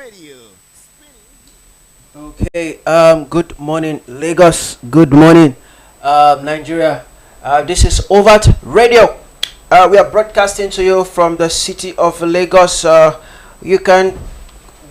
Radio. Okay, good morning, Lagos. Good morning, Nigeria. This is Overt Radio. We are broadcasting to you from the city of Lagos. You can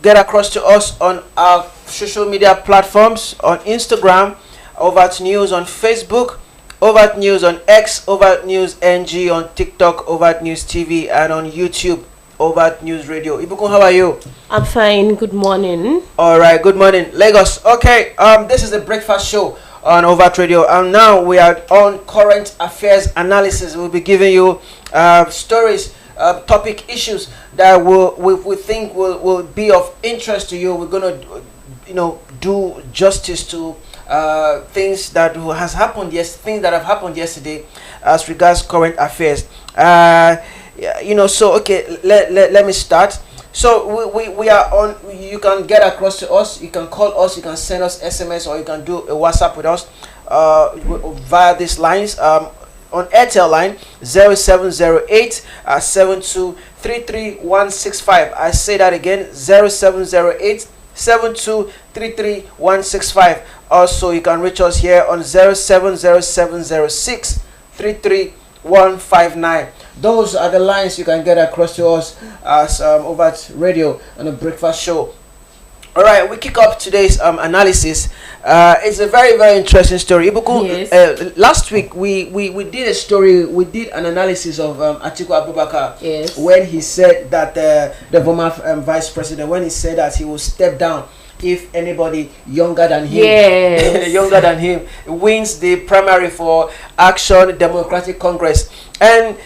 get across to us on our social media platforms on Instagram, Overt News on Facebook, Overt News on X, Overt News NG on TikTok, Overt News TV, and on YouTube, Overt News Radio. Ibukun, how are you? I'm fine. Good morning. All right, good morning, Lagos. Okay, this is the breakfast show on Overt Radio, and now we are on current affairs analysis. We'll be giving you stories, topic issues that we think will be of interest to you. We're gonna, do justice to things that has happened. Yes, things that have happened yesterday as regards current affairs. So okay, let me start. So we are on. You can get across to us. You can call us. You can send us SMS, or you can do a WhatsApp with us via these lines. On Airtel line 0708 7233165. I say that again, 0708 7233165. Also, you can reach us here on 070706 33159. Those are the lines you can get across to us as Overt Radio on a breakfast show. All right, we kick off today's analysis. It's a very, very interesting story. Ibuku, Yes. Last week we did a story. We did an analysis of Atiku Abubakar. Yes. When he said that the former vice president, when he said that he will step down if anybody younger than him, Yes. younger than him, wins the primary for Action Democratic Congress. And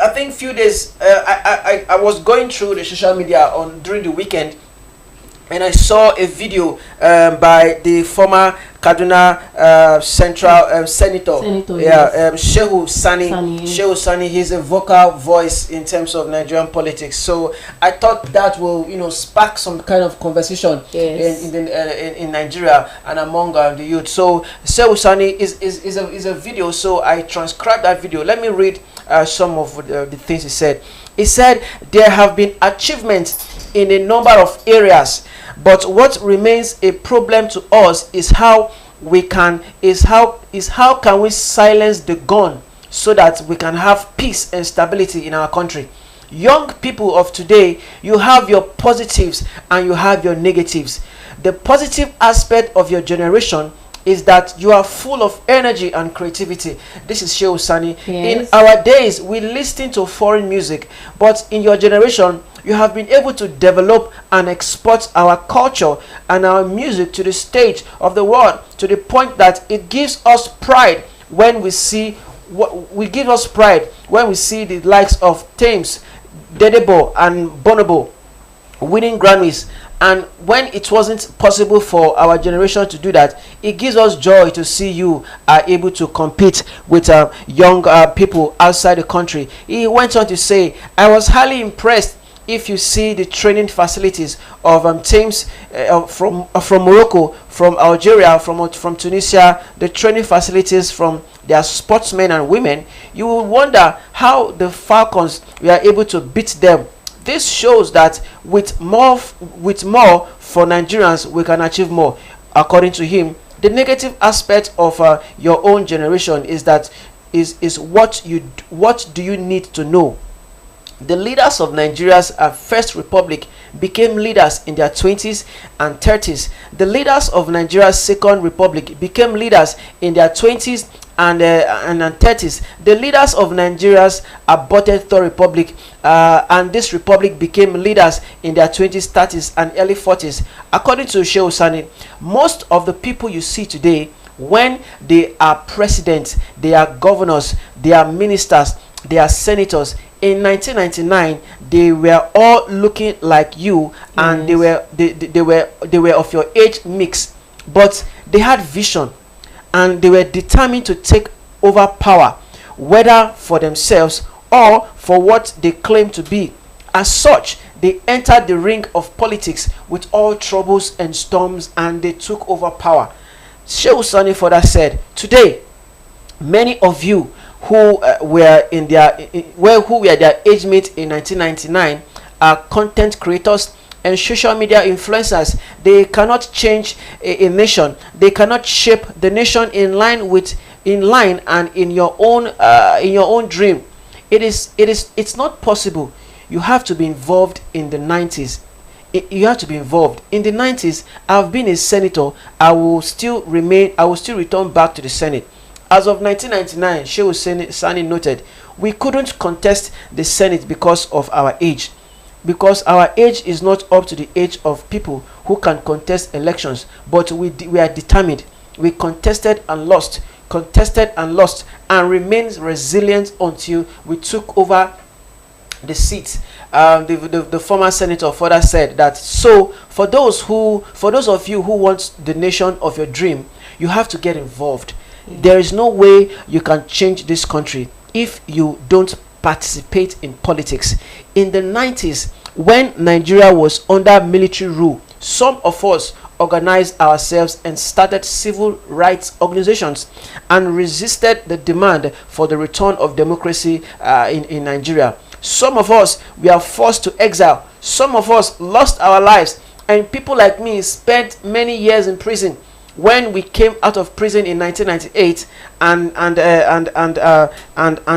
I think few days I was going through the social media during the weekend, and I saw a video by the former Kaduna Central Senator, Yes. Shehu Sani. Sani. Shehu Sani, he's a vocal voice in terms of Nigerian politics. So I thought that will, spark some kind of conversation Yes. in Nigeria and among the youth. So Shehu Sani is a video. So I transcribed that video. Let me read some of the things he said. He said there have been achievements in a number of areas, but what remains a problem to us is how can we silence the gun so that we can have peace and stability in our country. Young people of today, you have your positives and you have your negatives. The positive aspect of your generation is that you are full of energy and creativity. This is Shehu Sani. Yes. In our days, we listen to foreign music, but in your generation, you have been able to develop and export our culture and our music to the stage of the world, to the point that it gives us pride when we see the likes of Thames, Dedebo, and Bonobo winning Grammys. And when it wasn't possible for our generation to do that, it gives us joy to see you are able to compete with young people outside the country. He went on to say, I was highly impressed if you see the training facilities of teams from Morocco, from Algeria, from Tunisia, the training facilities from their sportsmen and women. You will wonder how the Falcons were able to beat them. This shows that with more for Nigerians, we can achieve more. According to him, the negative aspect of your own generation is that what do you need to know? The leaders of Nigeria's First Republic became leaders in their 20s and 30s. The leaders of Nigeria's Second Republic became leaders in their 20s and 30s. The leaders of Nigeria's aborted Third Republic and this republic became leaders in their 20s, 30s, and early 40s. According to Shehu Sani, most of the people you see today, when they are presidents, they are governors, they are ministers, they are senators. In 1999, they were all looking like you, and Yes. they were of your age mix, but they had vision, and they were determined to take over power, whether for themselves or for what they claim to be. As such, they entered the ring of politics with all troubles and storms, and they took over power. Shehu Sani further said, today, many of you who were their age mate in 1999 are content creators, and social media influencers, they cannot change a nation. They cannot shape the nation in line and in your own dream. It's not possible. You have to be involved in the 90s. You have to be involved in the 90s. I've been a senator. I will still return back to the Senate. As of 1999, Shehu Sani noted, we couldn't contest the Senate because of our age. Because our age is not up to the age of people who can contest elections. But we are determined. We contested and lost, and remained resilient until we took over the seat. The former senator further said that, so for those of you who want the nation of your dream, you have to get involved. There is no way you can change this country if you don't participate in politics. In the 90s, when Nigeria was under military rule, some of us organized ourselves and started civil rights organizations and resisted the demand for the return of democracy in Nigeria. Some of us were forced to exile. Some of us lost our lives, and people like me spent many years in prison. When we came out of prison in 1998, and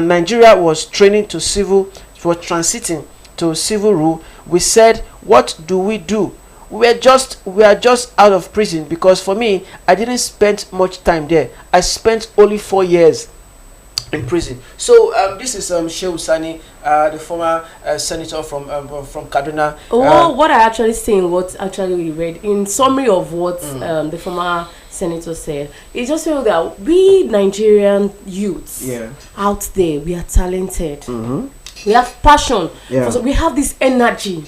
Nigeria was transiting to civil rule, we said, what do? We are just out of prison, because for me, I didn't spend much time there. I spent only 4 years in prison. So this is Shehu Sani, the former senator from Kaduna. What I actually saying, what actually we read in summary of what the former senator said, it just feel that we Nigerian youths out there, we are talented. We have passion. So we have this energy.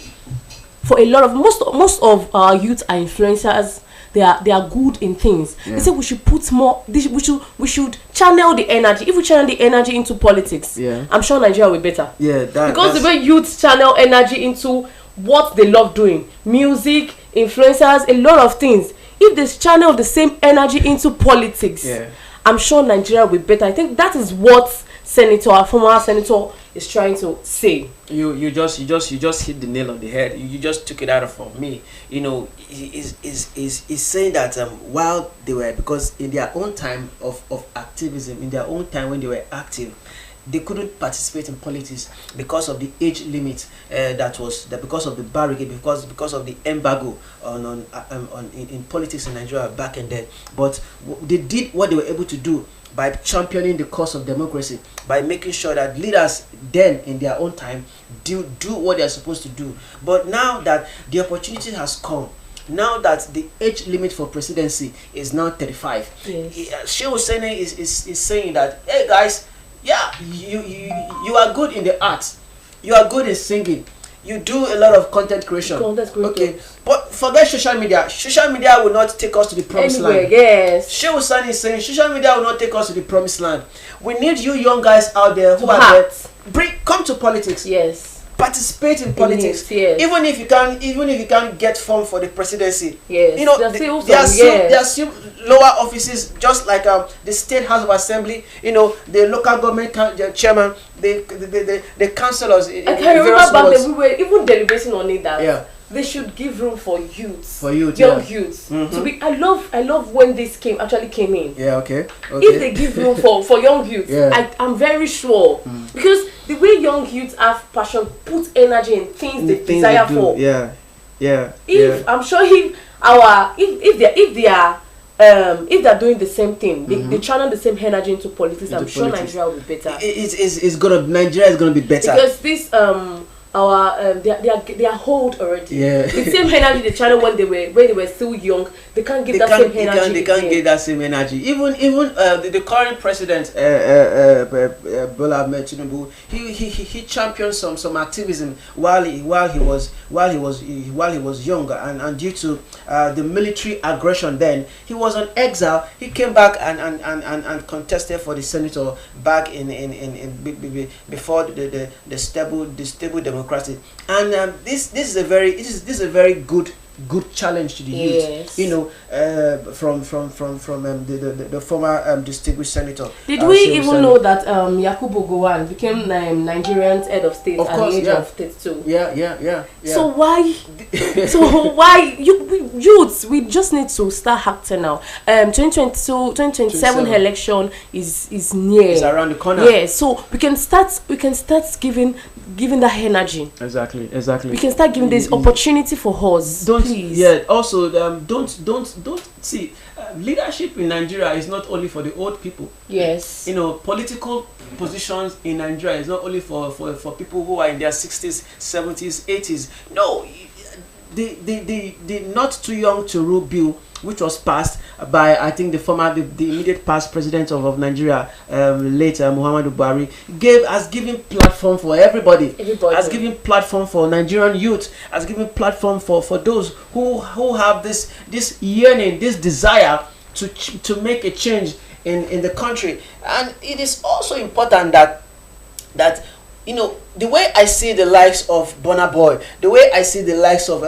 For a lot of most of our youth are influencers. They are good in things. They say we should put more. We should channel the energy. If we channel the energy into politics, I'm sure Nigeria will be better. Because the way youth channel energy into what they love doing, music, influencers, a lot of things. If they channel the same energy into politics, I'm sure Nigeria will be better. I think that is what former senator is trying to say. You just hit the nail on the head. You just took it out of me. You know, is saying that while they were, because in their own time of activism, in their own time when they were active, they couldn't participate in politics because of the age limit because of the barricade, because of the embargo in politics in Nigeria back and then. But they did what they were able to do by championing the cause of democracy, by making sure that leaders then in their own time do what they are supposed to do. But now that the opportunity has come, now that the age limit for presidency is now 35, Shehu Sani is saying that, hey guys, you are good in the arts, you are good in singing, you do a lot of content creation. Okay, but forget social media. Social media will not take us to the promised land. Yes. Shehu Sani is saying social media will not take us to the promised land. We need you young guys out there who are there. Come to politics. Yes. Participate in politics. Yes. Even if you can't get form for the presidency. Yes. You know, there are still lower offices, just like the State House of Assembly. You know, the local government chairman, the councillors. I can remember back then we were even deliberating on it that they should give room for youths. Young youths. So I love when this actually came in. If they give room for young youths, I'm very sure because the way young youths have passion, put energy in things they desire for. I'm sure if they're doing the same thing, they channel the same energy into politics. I'm sure Nigeria will be better. Nigeria is gonna be better because this they are old already. The same energy they channel when they were still young, they can't give that same energy. They can't get that same energy. Even the current president Bola Ahmed Tinubu, he championed some activism while he was younger, and due to the military aggression, then he was on exile. He came back and contested for the senator back in before the stable democracy. And this is a very good good challenge to the Yes. youth. From the former distinguished senator. Did we even know that Yakubu Gowon became Nigerian's head of state at the age of 32? Yeah. So why? Youths, we just need to start acting now. 2027 election is near. It's around the corner. Yeah, so we can start giving that energy. Exactly. We can start giving this opportunity for us. Please. Yeah. Also, don't see. Leadership in Nigeria is not only for the old people. Yes. Political positions in Nigeria is not only for people who are in their 60s, 70s, 80s. No, the not too young to rule bill, which was passed by, I think, the immediate past president of Nigeria, late Muhammadu Buhari, has given platform for everybody. Has given platform for Nigerian youth. Has given platform for those who have this yearning, this desire to make a change in the country. And it is also important that the way I see the likes of Burna Boy, the way I see the likes of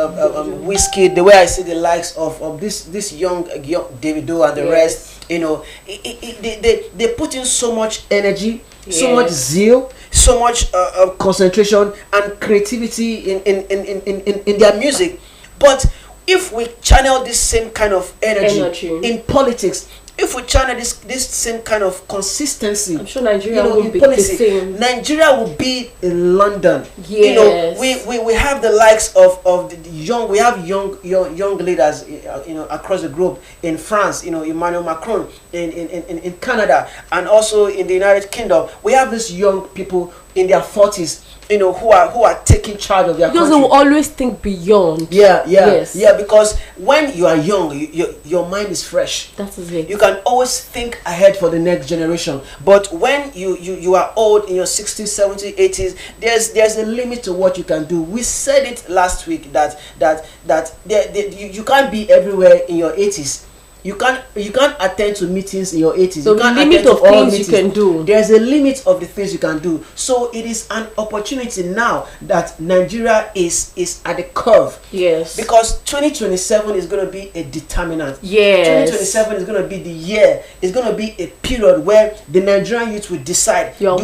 Whiskey, the way I see the likes of this young Davido and the rest, they put in so much energy, so much zeal, so much concentration and creativity in their music. But if we channel this same kind of energy in politics, if we channel this same kind of consistency, I'm sure Nigeria will be the same. Nigeria will be in London. Yes. We have the likes of the young. We have young leaders, across the globe. In France, Emmanuel Macron. In Canada, and also in the United Kingdom, we have these young people in their 40s. Who are taking charge of their country. Because they will always think beyond. Yes. Because when you are young, your mind is fresh. That is it. You can always think ahead for the next generation. But when you are old, in your 60s, 70s, 80s, there's a limit to what you can do. We said it last week that you can't be everywhere in your 80s. You can't attend to meetings in your 80s. So the limit of things you can do. There's a limit of the things you can do. So it is an opportunity now that Nigeria is at the curve. Yes. Because 2027 is going to be a determinant. Yes. 2027 is going to be the year. It's going to be a period where the Nigerian youth will decide. Do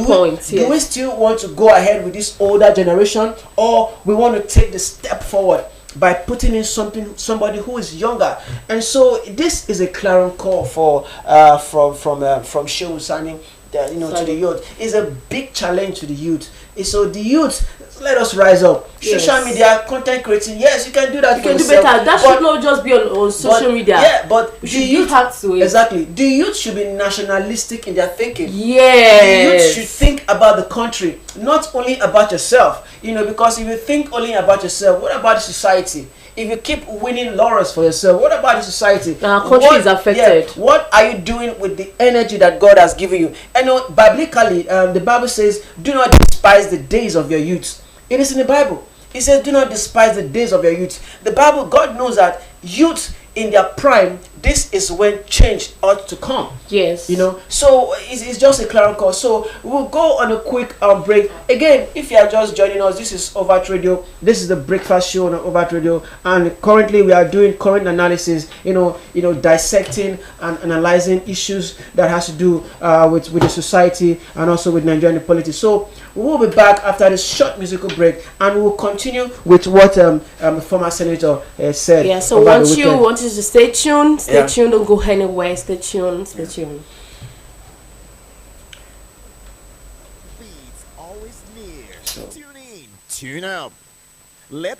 we still want to go ahead with this older generation, or we want to take the step forward by putting in somebody who is younger? And so this is a clarion call from Shehu Sani, to the youth. It's a big challenge to the youth. So the youth, let us rise up. Yes. Social media, content creating, yes, you can do that. You can do better. That should not just be on social media. Yeah, but the youth have to. Exactly. The youth should be nationalistic in their thinking. Yes. The youth should think about the country, not only about yourself. Because if you think only about yourself, what about the society? If you keep winning laurels for yourself, what about the society? Our country is affected. What are you doing with the energy that God has given you? Biblically, the Bible says, do not despise the days of your youth. It is in the Bible. It says, do not despise the days of your youth. The Bible, God knows that youth in their prime, this is when change ought to come. Yes. So it's just a clarion call. So we'll go on a quick break. Again, if you are just joining us, this is Overt Radio. This is the breakfast show on Overt Radio, and currently we are doing current analysis. Dissecting and analyzing issues that has to do with the society and also with Nigerian politics. So we will be back after this short musical break, and we will continue with what former senator said. Yeah. So want you to stay tuned. Stay tuned. Don't go anywhere. Stay tuned. Beats always near. Tune in. Tune up. Let